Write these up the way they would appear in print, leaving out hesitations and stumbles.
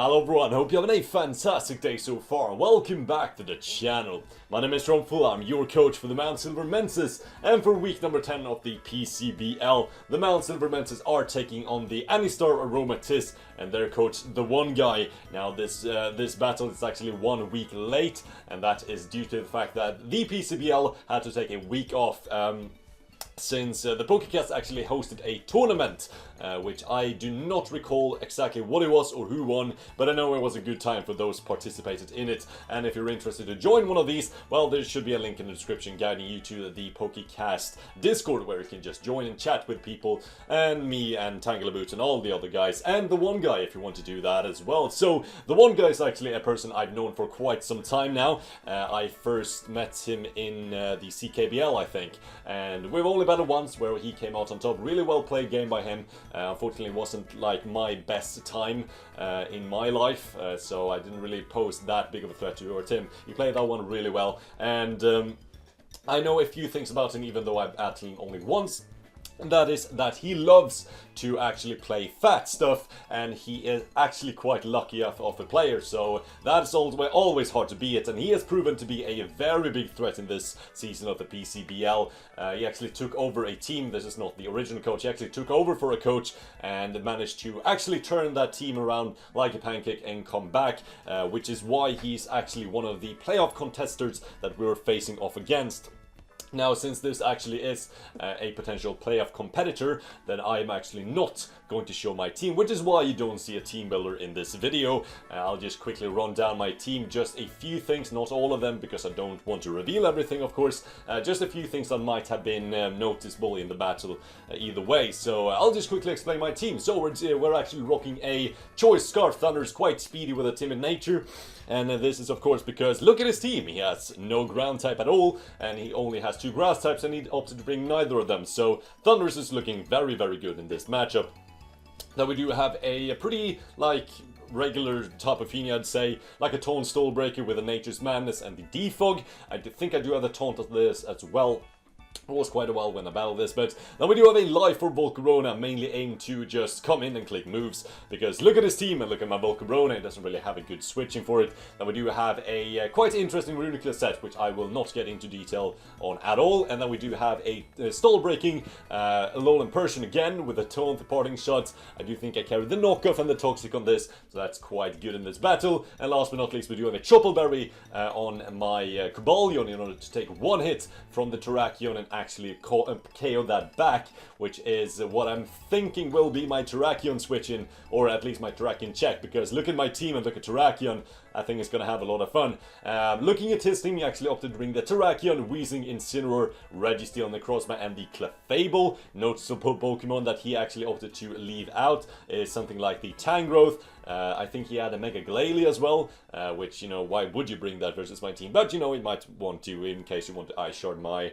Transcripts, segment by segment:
Hello everyone, hope you're having a fantastic day so far. Welcome back to the channel. My name is Strompfel, I'm your coach for the Mt Silver Mences, and for week number 10 of the PCBL, the Mt Silver Mences are taking on the Annistar Aromatisse and their coach, the one guy. Now this battle is actually 1 week late, and that is due to the fact that the PCBL had to take a week off since the PokeCast actually hosted a tournament, which I do not recall exactly what it was or who won, but I know it was a good time for those participated in it. And if you're interested to join one of these, well, there should be a link in the description guiding you to the PokeCast Discord, where you can just join and chat with people, and me and Tangleaboots and all the other guys, and the one guy if you want to do that as well. So the one guy is actually a person I've known for quite some time now. I first met him in the CKBL, I think, and we've only battled once where he came out on top. Really well played game by him. Unfortunately, it wasn't like my best time in my life, so I didn't really pose that big of a threat towards him. He played that one really well, and I know a few things about him, even though I've battled him only once. And that is that he loves to actually play fat stuff, and he is actually quite lucky of a player, so that's always hard to beat, and he has proven to be a very big threat in this season of the PCBL. He actually took over a team. This is not the original coach. He actually took over for a coach and managed to actually turn that team around like a pancake and come back, which is why he's actually one of the playoff contestants that we're facing off against. Now, since this actually is a potential playoff competitor, then I'm actually not going to show my team, which is why you don't see a team builder in this video. I'll just quickly run down my team, just a few things, not all of them, because I don't want to reveal everything, of course. Just a few things that might have been noticeable in the battle either way. So I'll just quickly explain my team. So we're actually rocking a Choice Scarf. Thunder's quite speedy with a timid nature. And this is of course because look at his team. He has no ground type at all, and he only has 2 grass types, and he opted to bring neither of them. So Thunders is looking very, very good in this matchup. Now we do have a pretty, like, regular type of Feeny, I'd say, like a Taunt Stallbreaker with a Nature's Madness and the Defog. I think I do have the Taunt of this as well. It was quite a while when I battled this, but now we do have a Life for Volcarona, mainly aimed to just come in and click moves, because look at his team and look at my Volcarona, it doesn't really have a good switching for it. Now we do have a quite interesting Runicle set, which I will not get into detail on at all, and then we do have a stall breaking Alolan Persian again with a Taunt, the Parting Shots. I do think I carry the knockoff and the Toxic on this, so that's quite good in this battle. And last but not least, we do have a Choppleberry on my Cobalion in order to take 1 hit from the Terrakion and actually KO that back, which is what I'm thinking will be my Terrakion switch in, or at least my Terrakion check, because look at my team and look at Terrakion. I think it's going to have a lot of fun. Looking at his team, he actually opted to bring the Terrakion, Weezing, Incineroar, Registeel, Necrozma, and the Clefable. Noticeable Pokemon that he actually opted to leave out is something like the Tangrowth. I think he had a Mega Glalie as well, which, you know, why would you bring that versus my team? But, you know, he might want to, in case you want to Ice Shard my...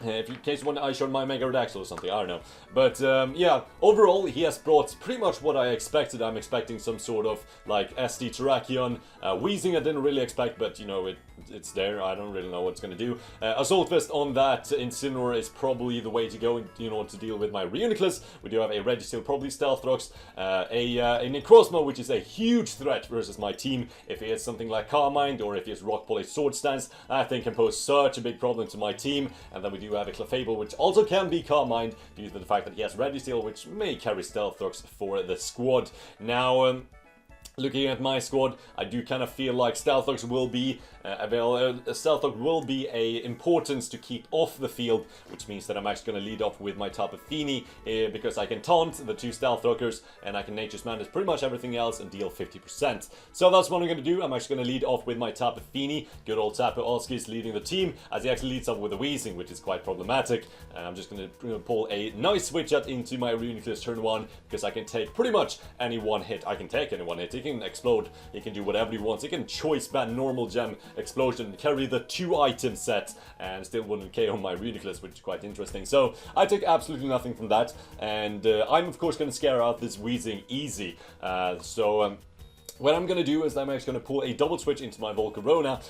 in case you want to Ice Shard my Mega Redaxel or something, I don't know. But yeah, overall he has brought pretty much what I expected. I'm expecting some sort of like SD Terrakion. Weezing I didn't really expect, but you know, it's there. I don't really know what it's going to do. Assault Vest on that Incineroar is probably the way to go in, you know, to deal with my Reuniclus. We do have a Registeel, probably Stealth Rocks, a Necrozma, which is a huge threat versus my team. If he has something like Carmine, or if he has Rock Poly Sword Stance, I think can pose such a big problem to my team. And then we do have a Clefable, which also can be Carmine due to the fact that he has Registeel, which may carry Stealth Rocks for the squad. Now, looking at my squad, I do kind of feel like Stealth Rocks will be Stealth Rock will be a importance to keep off the field, which means that I'm actually going to lead off with my Tapu Fini because I can taunt the 2 Stealth Rockers and I can Nature's Madness pretty much everything else and deal 50%. So that's what I'm going to do. I'm actually going to lead off with my Tapu Fini. Good old Tapu Oski is leading the team as he actually leads off with a Weezing, which is quite problematic. I'm just going to pull a nice switch out into my Reuniclus turn 1 because I can take pretty much any 1 hit. I can take any 1 hit. He can explode. He can do whatever he wants. He can choice ban normal gem explosion, carry the 2 item set, and still wouldn't KO my Reuniclus, which is quite interesting. So I took absolutely nothing from that, and I'm of course going to scare out this Weezing easy. what I'm gonna do is I'm actually gonna pull a double switch into my Volcarona,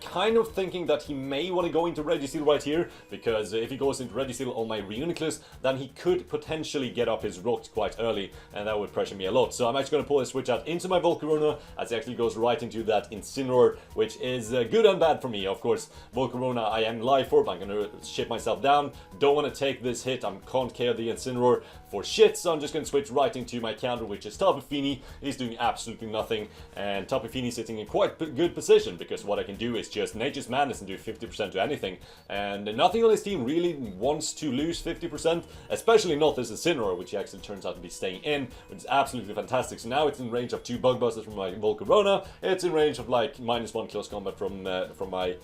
kind of thinking that he may want to go into Registeel right here, because if he goes into Registeel on my Reuniclus, then he could potentially get up his rocks quite early, and that would pressure me a lot. So I'm actually gonna pull a switch out into my Volcarona, as he actually goes right into that Incineroar, which is good and bad for me. Of course, Volcarona I am Life Orb, I'm gonna shit myself down, don't want to take this hit, I can't care the Incineroar for shit, so I'm just gonna switch right into my counter, which is Tapu Fini. He's doing absolutely nothing, and Tapu Fini sitting in quite good position, because what I can do is just Nature's Madness and do 50% to anything, and nothing on his team really wants to lose 50%, especially not this Incineroar, which actually turns out to be staying in, which is absolutely fantastic. So now it's in range of 2 Bug Busters from my Volcarona, it's in range of like -1 close combat from my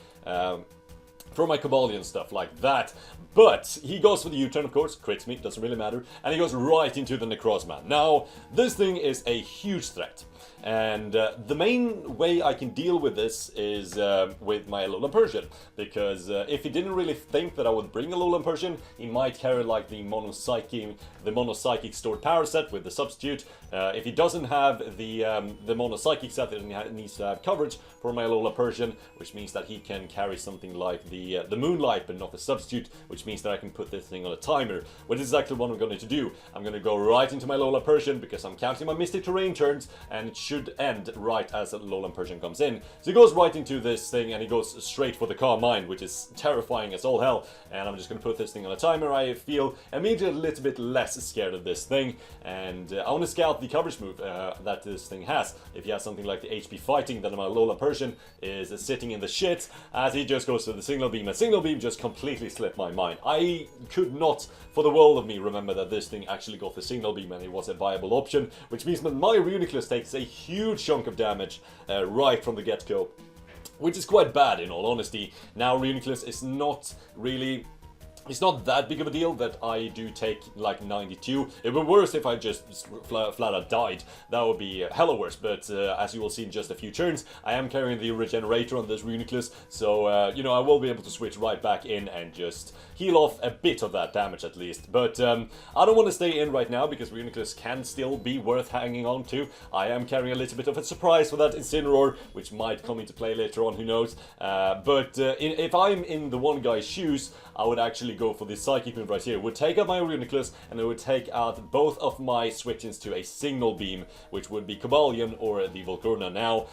Cobalion, stuff like that. But he goes for the U-turn, of course, crits me, doesn't really matter, and he goes right into the Necrozma. Now, this thing is a huge threat, and the main way I can deal with this is with my Alolan Persian, because if he didn't really think that I would bring a Alolan Persian, he might carry like the Mono-Psychic Stored Power set with the substitute. If he doesn't have the Mono-Psychic set, then he needs to have coverage for my Alolan Persian, which means that he can carry something like the Moonlight, but not the substitute, which means that I can put this thing on a timer, which is exactly what I'm going to do. I'm going to go right into my Alolan Persian, because I'm counting my Mystic Terrain turns, and it should end right as a Alolan Persian comes in. So he goes right into this thing, and he goes straight for the Calm Mind, which is terrifying as all hell, and I'm just going to put this thing on a timer. I feel immediately a little bit less scared of this thing, and I want to scout the coverage move that this thing has. If he has something like the HP Fighting, then my Alolan Persian is sitting in the shit, as he just goes to the Signal Beam, and Signal Beam just completely slipped my mind. I could not, for the world of me, remember that this thing actually got the Signal Beam and it was a viable option, which means that my Reuniclus takes a huge chunk of damage right from the get-go, which is quite bad in all honesty. Now Reuniclus is not really... It's not that big of a deal that I do take like 92. It would be worse if I just flat out died. That would be hella worse, but as you will see in just a few turns, I am carrying the Regenerator on this Reuniclus, so you know, I will be able to switch right back in and just heal off a bit of that damage at least. But I don't want to stay in right now, because Reuniclus can still be worth hanging on to. I am carrying a little bit of a surprise for that Incineroar, which might come into play later on, who knows. But if I'm in the one guy's shoes, I would actually go for this Psychic move right here. It would take out my Reuniclus, and it would take out both of my switch-ins to a Signal Beam, which would be Cobalion or the Volcarona. Now,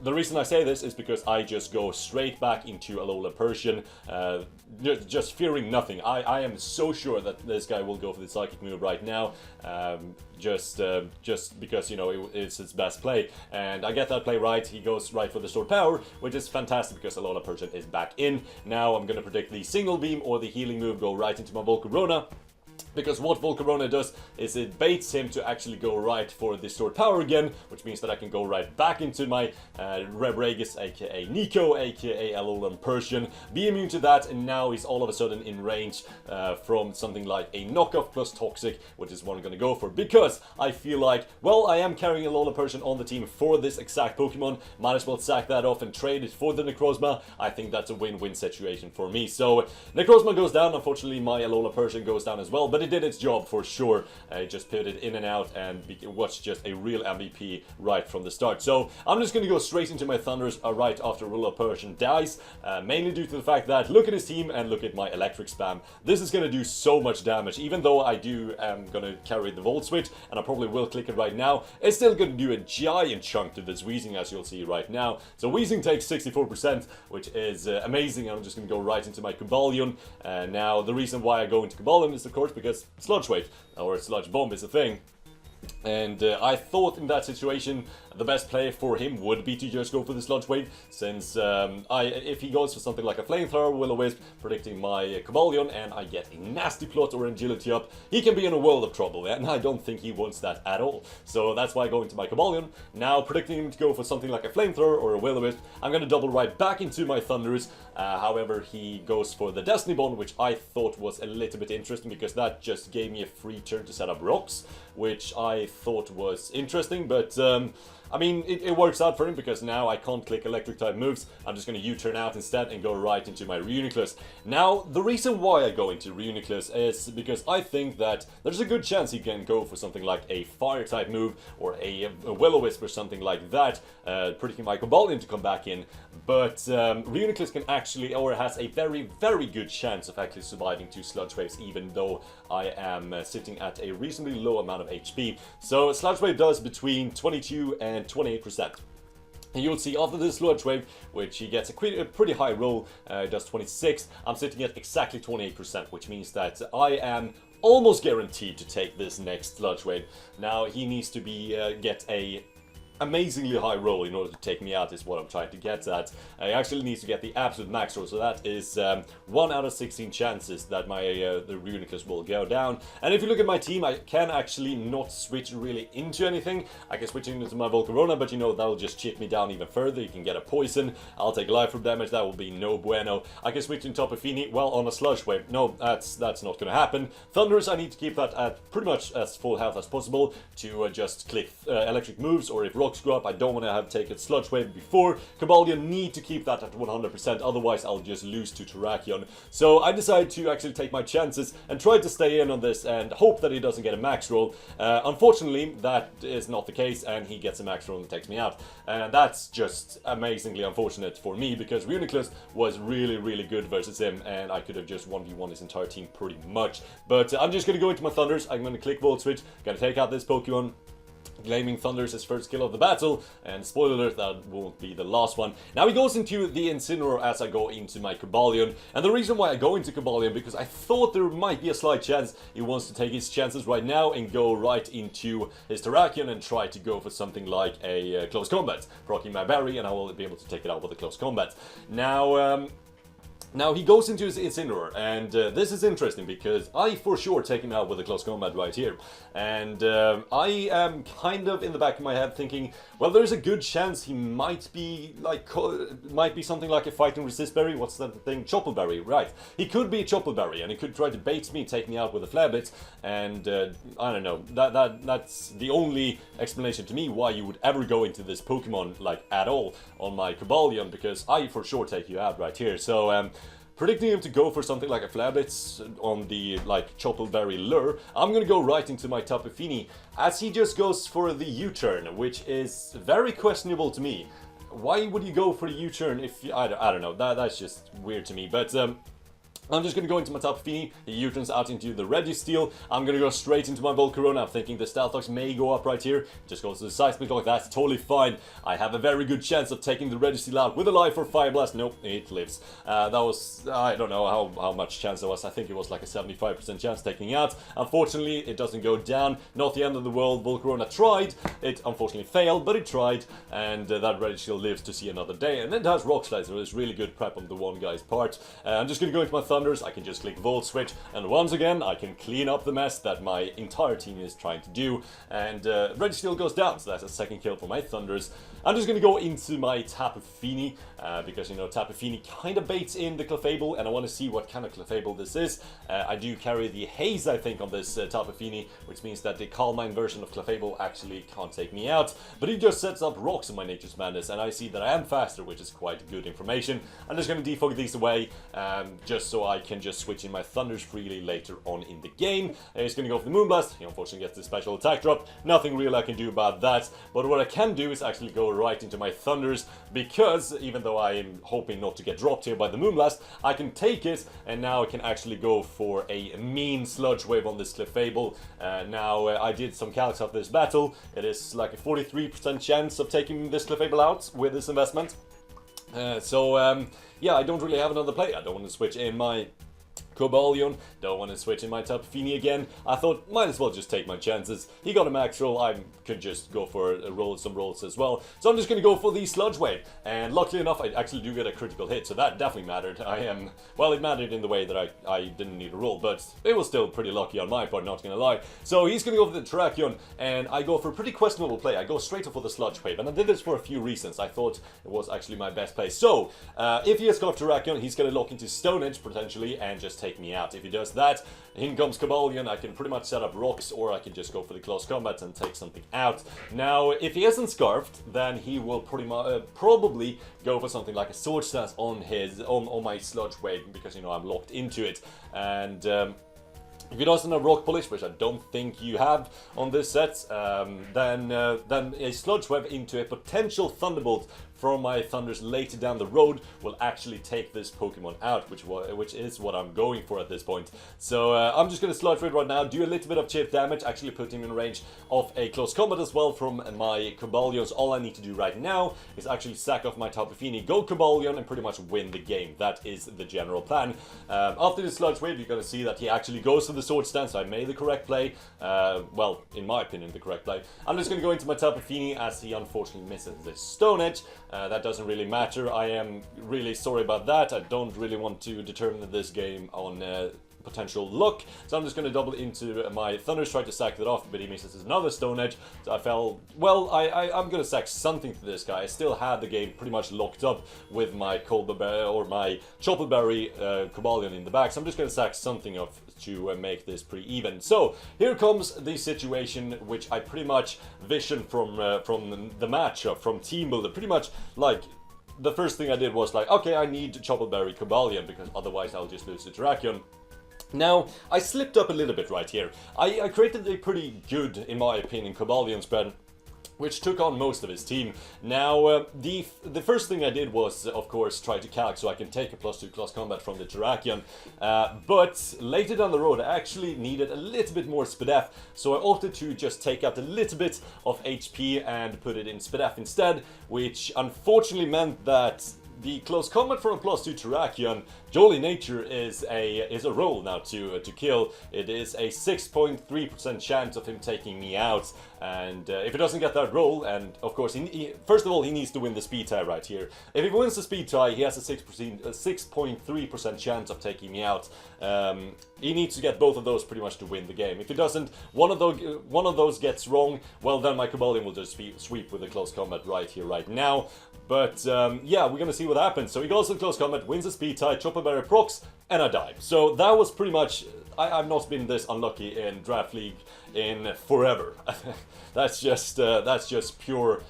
the reason I say this is because I just go straight back into Alolan Persian, just fearing nothing. I am so sure that this guy will go for the Psychic move right now, just because, you know, it's his best play. And I get that play right. He goes right for the Stored Power, which is fantastic because Alolan Persian is back in. Now I'm going to predict the Signal Beam or the Healing move go right into my Volcarona. Because what Volcarona does is it baits him to actually go right for the Stored Power again, which means that I can go right back into my Rebragus, aka Nico, aka Alolan Persian, be immune to that, and now he's all of a sudden in range from something like a knockoff plus Toxic, which is what I'm going to go for, because I feel like, well, I am carrying Alolan Persian on the team for this exact Pokemon, might as well sack that off and trade it for the Necrozma. I think that's a win-win situation for me. So Necrozma goes down, unfortunately my Alolan Persian goes down as well, but it did its job for sure. It just pivoted in and out and was just a real MVP right from the start. So I'm just going to go straight into my Thunders right after Alolan Persian dies, mainly due to the fact that look at his team and look at my Electric Spam. This is going to do so much damage, even though I am going to carry the Volt Switch, and I probably will click it right now. It's still going to do a giant chunk to this Weezing, as you'll see right now. So Weezing takes 64%, which is amazing. I'm just going to go right into my Cobalion. Now, the reason why I go into Cobalion is, of course, because Sludge Wave, or Sludge Bomb is a thing. And I thought in that situation the best play for him would be to just go for the Sludge Wave, since if he goes for something like a Flamethrower, Will-O-Wisp, predicting my Cobalion, and I get a nasty Plot or Agility up, he can be in a world of trouble, and I don't think he wants that at all. So that's why I go into my Cobalion. Now, predicting him to go for something like a Flamethrower or a Will-O-Wisp, I'm going to double right back into my Thunders. However, he goes for the Destiny Bond, which I thought was a little bit interesting, because that just gave me a free turn to set up rocks, which I thought was interesting, but I mean, it works out for him because now I can't click electric type moves. I'm just going to U-turn out instead and go right into my Reuniclus. Now, the reason why I go into Reuniclus is because I think that there's a good chance he can go for something like a fire type move or a Will-O-Wisp or something like that, predicting my Cobalion to come back in. But Reuniclus can actually, or has a very, very good chance of actually surviving 2 Sludge Waves, even though I am sitting at a reasonably low amount of HP. So Sludge Wave does between 22 and 28%. And you'll see after this Sludge Wave, which he gets a pretty high roll, does 26, I'm sitting at exactly 28%, which means that I am almost guaranteed to take this next Sludge Wave. Now, he needs to get a amazingly high roll in order to take me out is what I'm trying to get at. I actually need to get the absolute max roll, so that is 1 out of 16 chances that my the Reuniclus will go down. And if you look at my team, I can actually not switch really into anything. I can switch into my Volcarona, but you know, that'll just chip me down even further. You can get a poison, I'll take life from damage, that will be no bueno. I can switch into Tapu Fini, well, on a Sludge Wave. No, that's not gonna happen. Thundurus, I need to keep that at pretty much as full health as possible to just click electric moves, or if rocks grow up, I don't want to have taken Sludge Wave before. Cobalion need to keep that at 100%, otherwise I'll just lose to Terrakion. So I decided to actually take my chances and try to stay in on this and hope that he doesn't get a max roll. Unfortunately, that is not the case, and he gets a max roll and takes me out. And that's just amazingly unfortunate for me, because Reuniclus was really, really good versus him, and I could have just 1v1 his entire team pretty much. But I'm just going to go into my Thunders, I'm going to click Volt Switch, going to take out this Pokemon, claiming Thundurus his first kill of the battle, and spoiler alert, that won't be the last one. Now he goes into the Incineroar as I go into my Cobalion, and the reason why I go into Cobalion, because I thought there might be a slight chance he wants to take his chances right now and go right into his Terrakion and try to go for something like a close combat, proccing my Barry, and I will be able to take it out with a close combat. Now he goes into his Incineroar, and this is interesting because I for sure take him out with a close combat right here. And I am kind of in the back of my head thinking, well, there's a good chance he might be like, something like a Fighting Resist Berry. What's that thing? Choppleberry, right. He could be a Choppleberry, and he could try to bait me, take me out with a Flabbit, and I don't know, that's the only explanation to me why you would ever go into this Pokemon, like, at all on my Cobalion, because I for sure take you out right here. So predicting him to go for something like a Flabbit on the, like, Choppleberry lure, I'm gonna go right into my Tapu Fini, as he just goes for the U-turn, which is very questionable to me. Why would you go for a U-turn if you, I don't know, that's just weird to me, but I'm just going to go into my Tapu Fini, he U-turns out into the Registeel, I'm going to go straight into my Volcarona. I'm thinking the Stealth Ox may go up right here, just goes to the side split like that's totally fine. I have a very good chance of taking the Registeel out with a Life or Fire Blast. Nope, it lives. That was, I don't know how much chance there was, I think it was like a 75% chance taking out. Unfortunately, it doesn't go down, not the end of the world. Volcarona tried, it unfortunately failed, but it tried, and that Registeel lives to see another day, and it has Rock Slide, so it's really good prep on the one guy's part. I'm just going to go into my Thunders, I can just click Volt Switch, and once again I can clean up the mess that my entire team is trying to do, and Registeel goes down, so that's a second kill for my Thunders. I'm just going to go into my Tapu Fini, because, you know, Tapu Fini kind of baits in the Clefable, and I want to see what kind of Clefable this is. I do carry the Haze, I think, on this Tapu Fini, which means that the Calm Mind version of Clefable actually can't take me out, but he just sets up rocks in my Nature's Madness, and I see that I am faster, which is quite good information. I'm just going to defog these away, just so I can just switch in my Thunders freely later on in the game. He's going to go for the Moonblast, he unfortunately gets the special attack drop, nothing real I can do about that, but what I can do is actually go right into my Thunders, because even though I am hoping not to get dropped here by the Moonblast, I can take it, and now I can actually go for a mean Sludge Wave on this Clefable. Now, I did some calcs of this battle, it is like a 43% chance of taking this Clefable out with this investment. Yeah, I don't really have another play. I don't want to switch in my Cobalion, don't want to switch in my Tapu Fini again. I thought, might as well just take my chances. He got a max roll, I could just go for some rolls as well. So I'm just going to go for the Sludge Wave, and luckily enough I actually do get a critical hit, so that definitely mattered. Well, it mattered in the way that I didn't need a roll, but it was still pretty lucky on my part, not gonna lie. So he's going to go for the Terrakion, and I go for a pretty questionable play. I go straight up for the Sludge Wave, and I did this for a few reasons. I thought it was actually my best play. So, if he has got Terrakion, he's going to lock into Stone Edge potentially, and just take me out. If he does that, in comes Cobalion, I can pretty much set up rocks, or I can just go for the close combat and take something out. Now, if he isn't scarfed, then he will probably go for something like a sword stance on my sludge wave, because, you know, I'm locked into it. And if he doesn't have rock polish, which I don't think you have on this set, then a sludge wave into a potential thunderbolt from my thunders later down the road will actually take this Pokemon out, which is what I'm going for at this point. So I'm just going to sludge wave right now, do a little bit of chip damage, actually put him in range of a close combat as well from my Cobalions. All I need to do right now is actually sack off my Tapu Fini, go Cobalion, and pretty much win the game. That is the general plan. After the sludge wave, you're going to see that he actually goes for the sword stance, so I made the correct play. Well, in my opinion, the correct play. I'm just going to go into my Tapu Fini as he unfortunately misses this Stone Edge. That doesn't really matter. I am really sorry about that. I don't really want to determine this game on potential luck, so I'm just going to double into my Thunders, try to sack that off, but he misses another Stone Edge. So I felt, well, I'm going to sack something to this guy. I still had the game pretty much locked up with my my Choppleberry Cobalion in the back, so I'm just going to sack something off to make this pretty even. So here comes the situation which I pretty much visioned from the matchup, from Team Builder. Pretty much like the first thing I did was like, okay, I need Choppleberry Cobalion because otherwise I'll just lose to Terrakion. Now, I slipped up a little bit right here. I created a pretty good, in my opinion, Cobalion spread, which took on most of his team. Now, the first thing I did was, of course, try to calc so I can take a +2 close combat from the Terrakion. But later down the road, I actually needed a little bit more SpDef, so I opted to just take out a little bit of HP and put it in SpDef instead, which unfortunately meant that the close combat from a +2 Terrakion, Jolly Nature is a roll now to kill. It is a 6.3% chance of him taking me out, and if he doesn't get that roll, and of course, first of all, he needs to win the speed tie right here. If he wins the speed tie, he has a 6.3% chance of taking me out. He needs to get both of those pretty much to win the game. If he doesn't, one of those gets wrong, well then my Cobalion will just sweep with a close combat right here, right now. But yeah, we're gonna see what happens. So he goes to close combat, wins a speed tie, Choppleberry procs, and I die. So that was pretty much. I've not been this unlucky in Draft League in forever. That's just pure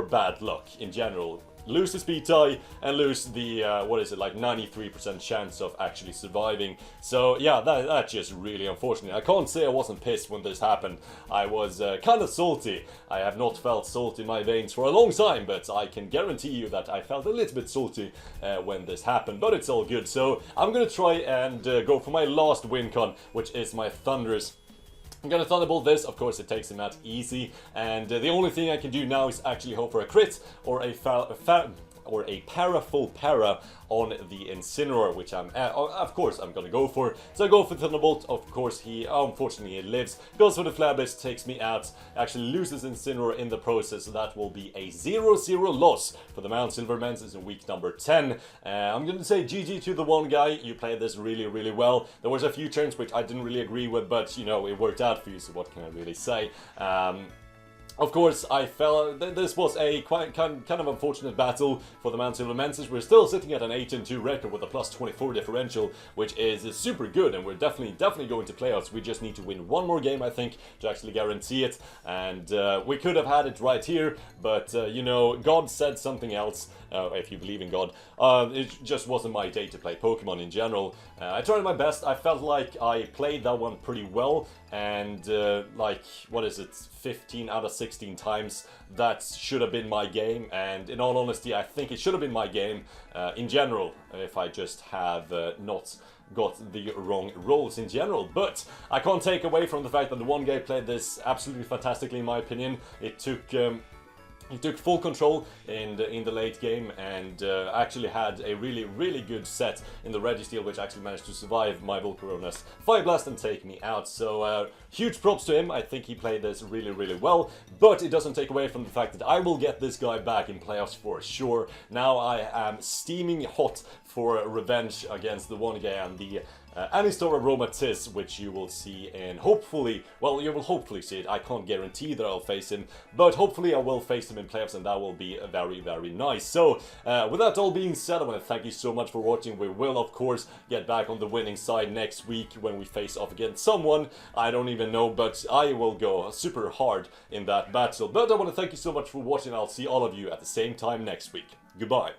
bad luck in general. Lose the speed tie and lose the what is it, like 93% chance of actually surviving. So yeah, that's just really unfortunate. I can't say I wasn't pissed when this happened. I was kind of salty. I have not felt salt in my veins for a long time, but I can guarantee you that I felt a little bit salty when this happened. But it's all good. So I'm gonna try and go for my last win con, which is my Thunders. I'm gonna Thunderbolt this, of course it takes him out easy, and the only thing I can do now is actually hope for a crit or a para full para on the Incineroar, which of course I'm gonna go for. So I go for Thunderbolt, of course he, unfortunately he lives, goes for the Flabber's, takes me out, actually loses Incineroar in the process, so that will be a 0-0 loss for the Mt Silver Mences in week number 10. I'm gonna say GG to the one guy, you played this really, really well. There was a few turns which I didn't really agree with, but you know, it worked out for you, so what can I really say? Of course, I felt this was a kind of unfortunate battle for the Mt Silver Mences. We're still sitting at an 8-2 record with a +24 differential, which is super good, and we're definitely going to playoffs. We just need to win one more game, I think, to actually guarantee it. And we could have had it right here, but you know, God said something else. If you believe in God, it just wasn't my day to play Pokemon in general. I tried my best. I felt like I played that one pretty well, and like, what is it, 15 out of 16 times, that should have been my game, and in all honesty, I think it should have been my game in general, if I just have not got the wrong rolls in general. But I can't take away from the fact that the one guy played this absolutely fantastically, in my opinion. It took... He took full control in the late game, and actually had a really good set in the Registeel, which actually managed to survive my Volcarona's Fire Blast and take me out. So huge props to him. I think he played this really well, but it doesn't take away from the fact that I will get this guy back in playoffs for sure. Now I am steaming hot for revenge against the one guy and the Annistar Aromatisse, which you will see in hopefully, well, you will hopefully see it. I can't guarantee that I'll face him, but hopefully I will face him in playoffs, and that will be very, very nice. So, with that all being said, I want to thank you so much for watching. We will, of course, get back on the winning side next week when we face off against someone. I don't even know, but I will go super hard in that battle. But I want to thank you so much for watching. I'll see all of you at the same time next week. Goodbye.